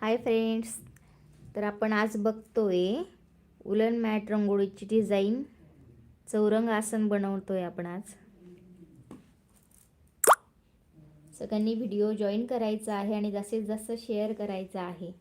Hi friends, तर आपण आज बघतोय उलन मॅट रंगोळीची डिझाईन. चौरंग आसन बनवतोय आपण आज. सगळ्यांनी व्हिडिओ जॉईन करायचा आहे आणि जास्तीत जास्त शेअर करायचा आहे.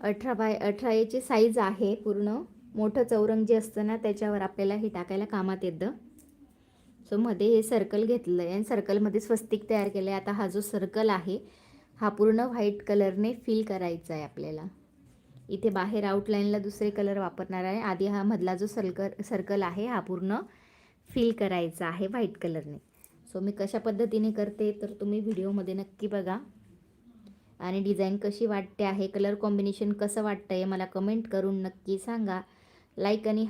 अठरा बाय 18 साईज आहे. पूर्ण मोठं चौरंग जे असतं ना त्याच्यावर आपल्याला हे टाकायला कामात येतं. सो मध्ये हे सर्कल घेतलं आहे आणि सर्कलमध्ये स्वस्तिक तयार केलं आहे. आता हा जो सर्कल आहे हा पूर्ण व्हाईट कलरने फिल करायचा आहे आपल्याला. इथे बाहेर आउटलाईनला दुसरे कलर वापरणार आहे. आधी हा मधला जो सर्कल आहे हा पूर्ण फिल करायचा आहे व्हाईट कलरने. सो मी कशा पद्धतीने करते तर तुम्ही व्हिडिओमध्ये नक्की बघा आणि डिझाईन कशी वाटते आहे, कलर कॉम्बिनेशन कसं वाटतं आहे मला कमेंट करून नक्की सांगा. लाईक आणि